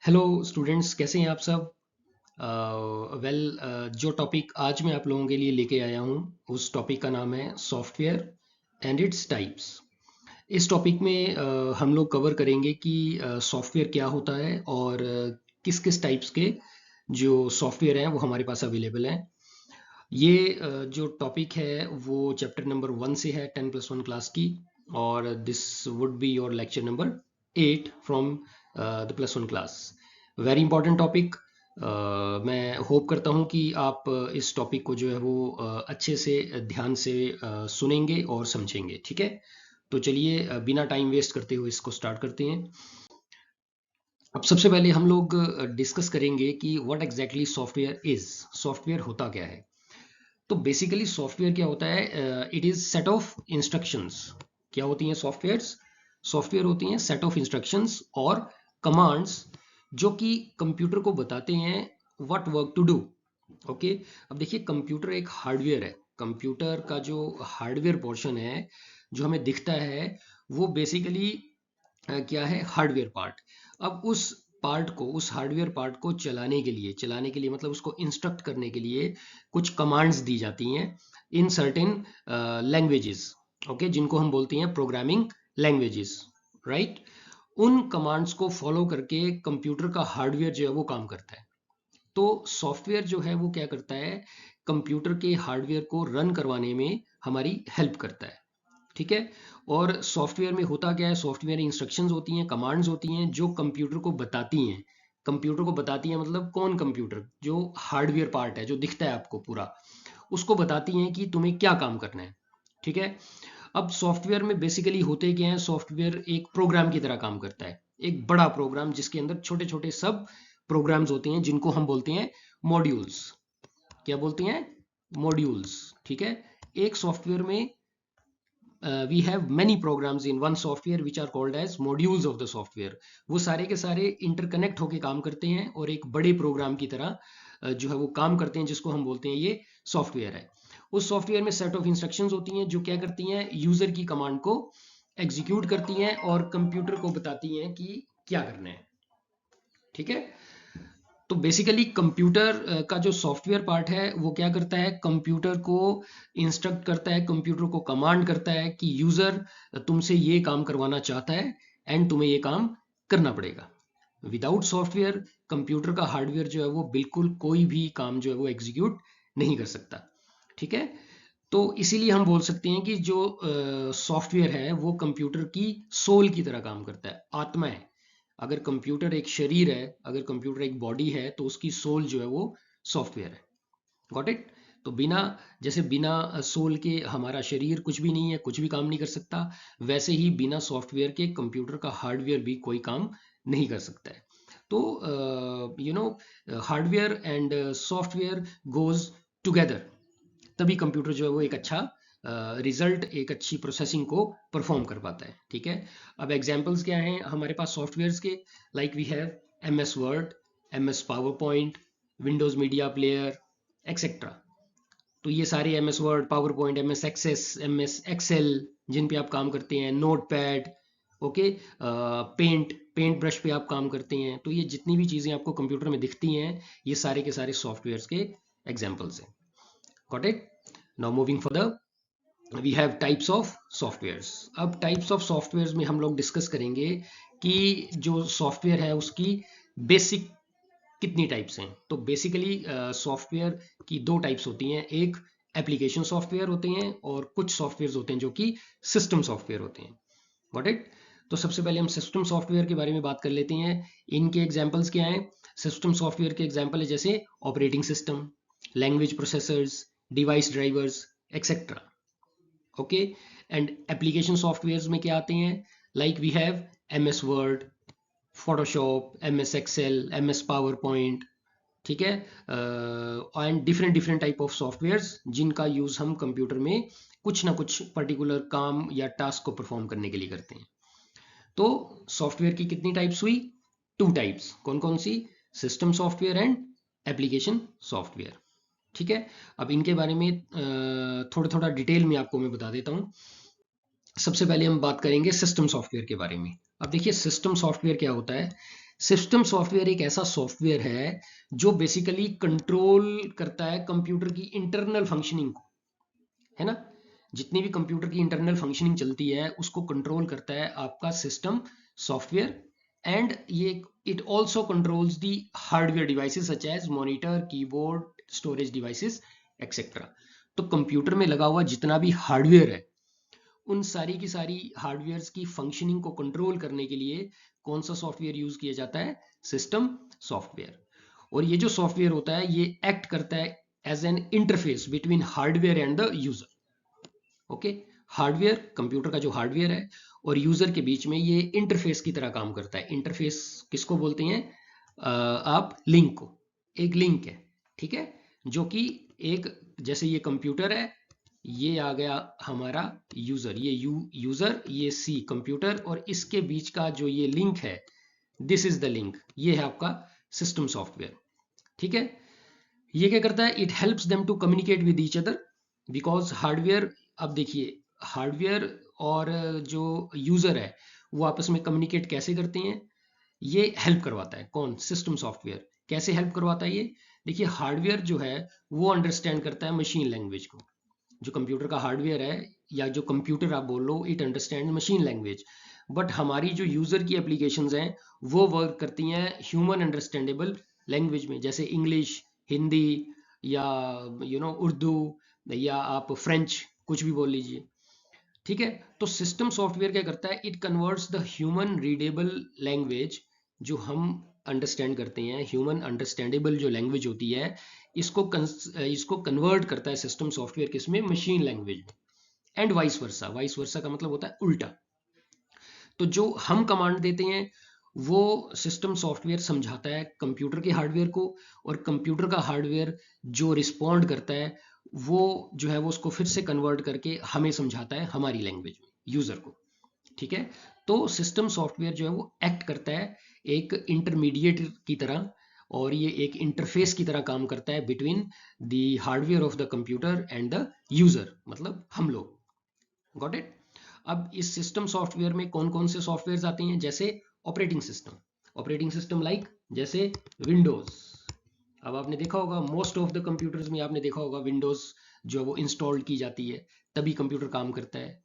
Hello students, कैसे हैं आप सब? जो टॉपिक आज मैं आप लोगों के लिए लेके आया हूँ उस टॉपिक का नाम है सॉफ्टवेयर एंड इट्स टाइप्स। इस टॉपिक में हम लोग कवर करेंगे कि सॉफ्टवेयर क्या होता है और किस किस टाइप्स के जो सॉफ्टवेयर हैं वो हमारे पास अवेलेबल हैं। ये जो टॉपिक है वो चैप्टर नंबर 1 से है 10+1 क्लास की, और this would be your lecture number 8 from the +1 class. Very important topic. मैं होप करता हूँ कि आप इस टॉपिक को जो है वो अच्छे से ध्यान से सुनेंगे और समझेंगे। ठीक है, तो चलिए बिना टाइम वेस्ट करते हुए इसको स्टार्ट करते हैं। अब सबसे पहले हम लोग डिस्कस करेंगे कि what exactly software is. Software होता क्या है? तो बेसिकली सॉफ्टवेयर क्या होता है? It is set of instructions. क्या होती हैं सॉफ्टवेयर्स? सॉफ्टवेयर होती हैं सेट ऑफ इंस्ट्रक्शंस और कमांड्स जो कि कंप्यूटर को बताते हैं what work to do. Okay, अब देखिए कंप्यूटर एक हार्डवेयर है। कंप्यूटर का जो हार्डवेयर पोर्शन है जो हमें दिखता है वो बेसिकली क्या है? Hardware part. अब उस हार्डवेयर पार्ट को चलाने के लिए मतलब उसको इंस्ट्रक्ट करने के लिए कुछ कमांड्स दी जाती हैं इन सर्टेन लैंग्वेजेस। ओके, जिनको हम बोलते हैं प्रोग्रामिंग लैंग्वेजेस, राइट? उन कमांड्स को फॉलो करके कंप्यूटर का हार्डवेयर जो है वो काम करता है। तो सॉफ्टवेयर जो है वो क्या करता है? कंप्यूटर के हार्डवेयर को रन करवाने में हमारी हेल्प करता है। ठीक है, और सॉफ्टवेयर में होता क्या है? सॉफ्टवेयर में इंस्ट्रक्शंस होती हैं, कमांड्स होती हैं जो कंप्यूटर को बताती हैं। कंप्यूटर को बताती हैं मतलब कौन? कंप्यूटर जो हार्डवेयर पार्ट है जो दिखता है आपको पूरा, उसको बताती हैं कि तुम्हें क्या काम करना है। ठीक है, अब सॉफ्टवेयर में बेसिकली होते क्या है? सॉफ्टवेयर एक प्रोग्राम की तरह काम करता है, एक बड़ा प्रोग्राम जिसके अंदर छोटे छोटे सब प्रोग्राम्स होते हैं जिनको हम बोलते हैं मॉड्यूल्स। क्या बोलते हैं? मॉड्यूल्स। ठीक है, एक सॉफ्टवेयर में we have many programs in one software which are called as modules of the software। वो सारे के सारे इंटरकनेक्ट होके काम करते हैं और एक बड़े प्रोग्राम की तरह जो है वो काम करते हैं, जिसको हम बोलते हैं ये सॉफ्टवेयर है। उस सॉफ्टवेयर में सेट ऑफ इंस्ट्रक्शंस होती हैं जो क्या करती हैं? यूजर की कमांड को एग्जीक्यूट करती हैं और कंप्यूटर को बताती हैं कि क्या करना है। ठीक है, तो बेसिकली कंप्यूटर का जो सॉफ्टवेयर पार्ट है वो क्या करता है? कंप्यूटर को इंस्ट्रक्ट करता है, कंप्यूटर को कमांड करता है कि यूजर तुमसे ये काम करवाना चाहता है एंड तुम्हें ये काम करना पड़ेगा। विदाउट सॉफ्टवेयर कंप्यूटर का हार्डवेयर जो है वो बिल्कुल कोई भी काम जो है वो एग्जीक्यूट नहीं कर सकता। ठीक है, तो इसीलिए हम बोल सकते हैं कि जो सॉफ्टवेयर है वो कंप्यूटर की सोल की तरह काम करता है, आत्मा है। अगर कंप्यूटर एक शरीर है, अगर कंप्यूटर एक बॉडी है, तो उसकी सोल जो है वो सॉफ्टवेयर है। Got it? तो बिना सोल के हमारा शरीर कुछ भी नहीं है, कुछ भी काम नहीं कर सकता। वैसे ही बिना सॉफ्टवेयर के कंप्यूटर का हार्डवेयर भी कोई काम नहीं कर सकता है। तो hardware and software goes together, तभी कंप्यूटर जो है वो एक अच्छा रिजल्ट, एक अच्छी प्रोसेसिंग को परफॉर्म कर पाता है। ठीक है, अब एग्जांपल्स क्या हैं हमारे पास सॉफ्टवेयर्स के? Like we have MS word, MS PowerPoint, Windows media player, etcetera. तो ये सारे MS word, PowerPoint, MS access, MS excel जिन पे आप काम करते हैं, notepad, okay, Paintbrush पे आप काम करते हैं, तो ये जितनी भी चीज़ें आपको कंप्यूटर में दिखती हैं ये सारे के सारे सॉफ्टवेयर्स के एग्जाम्पल्स हैं। Got it? Now moving for the we have types of softwares. अब टाइप्स ऑफ सॉफ्टवेयर्स में हम लोग डिस्कस करेंगे कि जो सॉफ्टवेयर है उसकी बेसिक कितनी टाइप्स हैं। तो बेसिकली सॉफ्टवेयर की दो टाइप्स होती हैं, एक एप्लीकेशन सॉफ्टवेयर होते हैं और कुछ सॉफ्टवेयर होते हैं जो कि सिस्टम सॉफ्टवेयर होते हैं। Got it? तो सबसे पहले हम सिस्टम सॉफ्टवेयर के बारे में बात कर लेते हैं। इनके एग्जाम्पल्स क्या हैं? सिस्टम सॉफ्टवेयर के एग्जाम्पल है जैसे operating system, language processors, device drivers, etcetera. Okay, and application software में क्या आते हैं? Like we have MS Word, Photoshop, MS Excel, MS PowerPoint. ठीक है, and different different type of softwares जिनका यूज हम कंप्यूटर में कुछ ना कुछ पर्टिकुलर काम या टास्क को परफॉर्म करने के लिए करते हैं। तो सॉफ्टवेयर की कितनी टाइप्स हुई? 2 टाइप्स। कौन कौन सी? System software and application software. ठीक है, अब इनके बारे में थोड़ा थोड़ा डिटेल में आपको मैं बता देता हूँ। सबसे पहले हम बात करेंगे सिस्टम सॉफ्टवेयर के बारे में। अब देखिए सिस्टम सॉफ्टवेयर क्या होता है? सिस्टम सॉफ्टवेयर एक ऐसा सॉफ्टवेयर है जो बेसिकली कंट्रोल करता है कंप्यूटर की इंटरनल फंक्शनिंग को, है ना। जितनी भी कंप्यूटर की इंटरनल फंक्शनिंग चलती है उसको कंट्रोल करता है आपका सिस्टम सॉफ्टवेयर। एंड ये it also controls the hardware devices such as monitor, keyboard, storage devices etcetera. तो कंप्यूटर में लगा हुआ जितना भी हार्डवेयर है उन सारी की सारी हार्डवेयर की फंक्शनिंग को कंट्रोल करने के लिए कौन सा सॉफ्टवेयर यूज किया जाता है? System software. और ये जो सॉफ्टवेयर होता है ये एक्ट करता है as an interface between hardware and the user. Okay, hardware, computer का जो हार्डवेयर है और यूजर के बीच में ये इंटरफेस की तरह काम करता है। इंटरफेस किसको बोलते हैं? आप लिंक को, एक लिंक है, ठीक है, जो कि एक, जैसे ये कंप्यूटर है, ये आ गया हमारा यूजर, ये यूजर, ये सी कंप्यूटर, और इसके बीच का जो ये लिंक है, दिस इज द लिंक, ये है आपका सिस्टम सॉफ्टवेयर। ठीक है, ये क्या करता है? It helps them to communicate with each other because hardware, अब देखिए हार्डवेयर और जो यूजर है वो आपस में कम्युनिकेट कैसे करते हैं? ये हेल्प करवाता है। कौन? System software. कैसे हेल्प करवाता है ये? देखिए हार्डवेयर जो है वो अंडरस्टैंड करता है मशीन लैंग्वेज को। जो कंप्यूटर का हार्डवेयर है या जो कंप्यूटर आप बोल लो, it understand machine language. But हमारी जो यूजर की एप्लीकेशंस हैं वो वर्क करती हैं ह्यूमन अंडरस्टैंडेबल लैंग्वेज में, जैसे इंग्लिश, हिंदी, या उर्दू, या आप फ्रेंच, कुछ भी बोल लीजिए। ठीक है, तो सिस्टम सॉफ्टवेयर क्या करता है? It converts the human readable language, जो हम अंडरस्टैंड करते हैं, ह्यूमन अंडरस्टैंडेबल जो लैंग्वेज होती है, इसको कन्वर्ट करता है सिस्टम सॉफ्टवेयर किसमें? मशीन लैंग्वेज में। And vice versa, vice versa का मतलब होता है उल्टा। तो जो हम कमांड देते हैं वो सिस्टम सॉफ्टवेयर समझाता है कंप्यूटर के हार्डवेयर को, और कंप्यूटर का हार्डवेयर जो रिस्पॉन्ड करता है वो जो है वो उसको फिर से कन्वर्ट करके हमें समझाता है हमारी लैंग्वेज में, यूजर को। ठीक है, तो सिस्टम सॉफ्टवेयर जो है वो एक्ट करता है एक इंटरमीडिएट की तरह, और ये एक इंटरफेस की तरह काम करता है between the hardware of the computer and the user, मतलब हम लोग। Got it? अब इस सिस्टम सॉफ्टवेयर में कौन कौन से सॉफ्टवेयर आते हैं? जैसे ऑपरेटिंग सिस्टम लाइक जैसे विंडोज। अब आपने देखा होगा मोस्ट ऑफ द कंप्यूटर्स में, आपने देखा होगा विंडोज जो है वो इंस्टॉल की जाती है तभी कंप्यूटर काम करता है।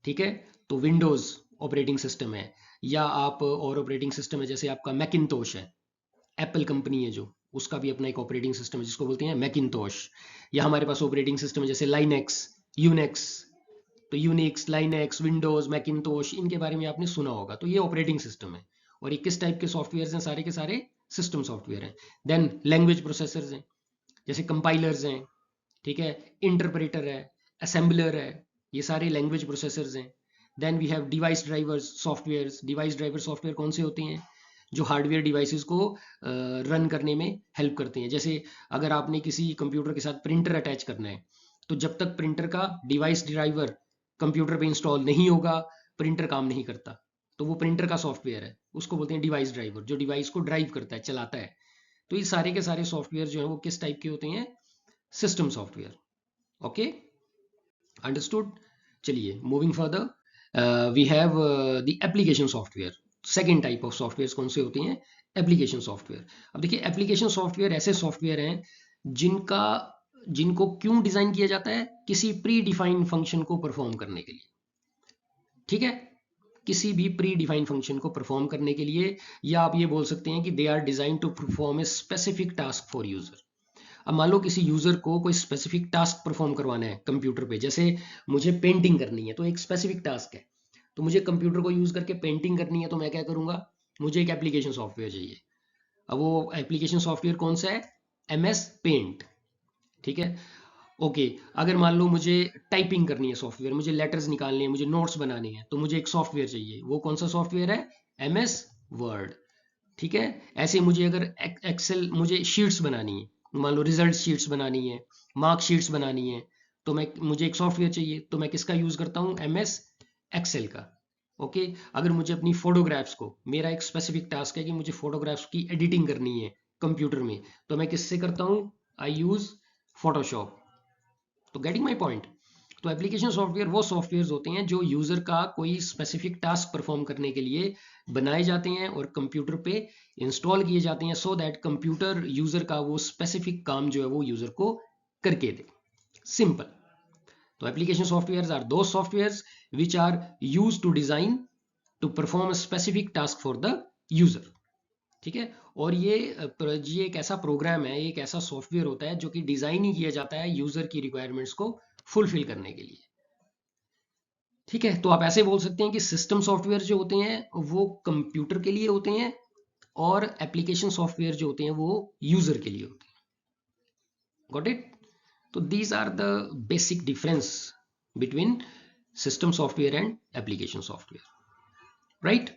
ठीक है, तो विंडोज ऑपरेटिंग सिस्टम है। या आप और ऑपरेटिंग सिस्टम है जैसे आपका मैकिनतोश है, एप्पल कंपनी है जो, उसका भी अपना एक ऑपरेटिंग सिस्टम है जिसको बोलते हैं मैकिनतोश। या हमारे पास ऑपरेटिंग सिस्टम है जैसे लाइनेक्स, यूनेक्स। तो यूनिक्स, लाइनेक्स, विंडोज, मैकिनतोश, इनके बारे में आपने सुना होगा। तो ये ऑपरेटिंग सिस्टम है। और ये किस टाइप के सॉफ्टवेयर हैं? सारे के सारे सिस्टम सॉफ्टवेयर हैं। देन लैंग्वेज प्रोसेसर्स हैं जैसे कंपाइलर्स हैं, ठीक है, इंटरप्रेटर है, असेंबलर है, ये सारे लैंग्वेज प्रोसेसर्स हैं। Then we have device drivers software. Device driver software कौन से होते हैं? जो हार्डवेयर डिवाइसेस को रन करने में हेल्प करते हैं। जैसे अगर आपने किसी कंप्यूटर के साथ प्रिंटर अटैच करना है, तो जब तक प्रिंटर का डिवाइस ड्राइवर कंप्यूटर पे इंस्टॉल नहीं होगा प्रिंटर काम नहीं करता। तो वो प्रिंटर का सॉफ्टवेयर है, उसको बोलते हैं डिवाइस ड्राइवर, जो डिवाइस को ड्राइव करता है, चलाता है। तो ये सारे के सारे सॉफ्टवेयर जो है वो किस टाइप के होते हैं? System software. Okay, understood. चलिए moving further, we have the application software. Second type of software कौन से होते हैं? Application software. अब देखिए एप्लीकेशन सॉफ्टवेयर ऐसे सॉफ्टवेयर हैं जिनका जिनको क्यों डिजाइन किया जाता है? किसी प्री डिफाइंड फंक्शन को परफॉर्म करने के लिए। ठीक है, किसी भी प्री डिफाइंड फंक्शन को परफॉर्म करने के लिए, या आप ये बोल सकते हैं कि they are design to perform a specific task for user. अब मान लो किसी यूजर को कोई स्पेसिफिक टास्क परफॉर्म करवाना है कंप्यूटर पे, जैसे मुझे पेंटिंग करनी है तो एक स्पेसिफिक टास्क है, तो मुझे कंप्यूटर को यूज करके पेंटिंग करनी है, तो मैं क्या करूंगा? मुझे एक एप्लीकेशन सॉफ्टवेयर चाहिए। अब वो एप्लीकेशन सॉफ्टवेयर कौन सा है? MS Paint. ठीक है, ओके। अगर मान लो मुझे टाइपिंग करनी है सॉफ्टवेयर, मुझे लेटर्स निकालने हैं, मुझे नोट्स बनाने हैं, तो मुझे एक सॉफ्टवेयर चाहिए। वो कौन सा सॉफ्टवेयर है? MS word. ठीक है, ऐसे मुझे अगर एक्सेल, मुझे शीट्स बनानी है, मान लो रिजल्ट शीट्स बनानी है, मार्क शीट्स बनानी है, तो मुझे एक सॉफ्टवेयर चाहिए, तो मैं किसका यूज करता हूँ? MS एक्सेल का। ओके, अगर मुझे अपनी फोटोग्राफ्स को, मेरा एक स्पेसिफिक टास्क है कि मुझे फोटोग्राफ्स की एडिटिंग करनी है कंप्यूटर में, तो मैं किससे करता हूँ? आई यूज फोटोशॉप। तो गेटिंग माई पॉइंट? तो एप्लीकेशन सॉफ्टवेयर वो सॉफ्टवेयर होते हैं जो यूजर का कोई स्पेसिफिक टास्क परफॉर्म करने के लिए बनाए जाते हैं और कंप्यूटर पे इंस्टॉल किए जाते हैं, सो दैट कंप्यूटर यूजर का वो स्पेसिफिक काम जो है वो यूजर को करके दे। सिंपल। तो application software are the software which are use to design to perform a specific task for the user. ठीक है। और ये एक ऐसा प्रोग्राम है, एक ऐसा सॉफ्टवेयर होता है जो कि डिजाइन ही किया जाता है यूजर की रिक्वायरमेंट्स को फुलफिल करने के लिए। ठीक है। तो आप ऐसे बोल सकते हैं कि सिस्टम सॉफ्टवेयर जो होते हैं वो कंप्यूटर के लिए होते हैं और एप्लीकेशन सॉफ्टवेयर जो होते हैं वो यूजर के लिए होते हैं। Got it? तो these are the basic difference between system software and application software, right?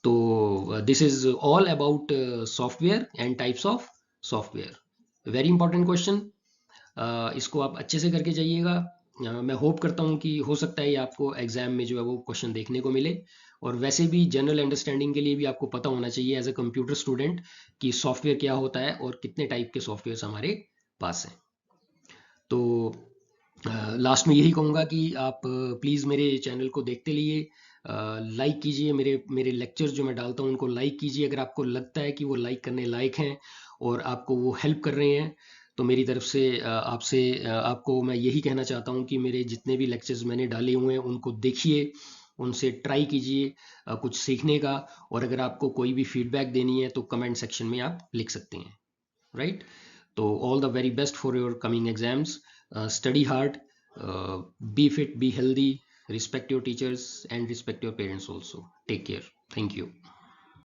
तो this is all about software and types of software. Very important question, इसको आप अच्छे से करके जाइएगा। मैं होप करता हूँ कि हो सकता है ये आपको एग्जाम में जो है वो क्वेश्चन देखने को मिले। और वैसे भी जनरल अंडरस्टैंडिंग के लिए भी आपको पता होना चाहिए एज अ कंप्यूटर स्टूडेंट कि सॉफ्टवेयर क्या होता है और कितने टाइप के सॉफ्टवेयर हमारे पास हैं। तो लास्ट में यही कहूँगा कि आप प्लीज़ मेरे चैनल को देखते रहिए, लाइक कीजिए, मेरे मेरे लेक्चर्स जो मैं डालता हूँ उनको लाइक कीजिए अगर आपको लगता है कि वो लाइक करने लायक हैं और आपको वो हेल्प कर रहे हैं। तो मेरी तरफ से आपको मैं यही कहना चाहता हूँ कि मेरे जितने भी लेक्चर्स मैंने डाले हुए हैं उनको देखिए, उनसे ट्राई कीजिए कुछ सीखने का। और अगर आपको कोई भी फीडबैक देनी है तो कमेंट सेक्शन में आप लिख सकते हैं, राइट? तो all the very best for your coming exams. Study hard, be fit, be healthy, respect your teachers and respect your parents also. Take care. Thank you.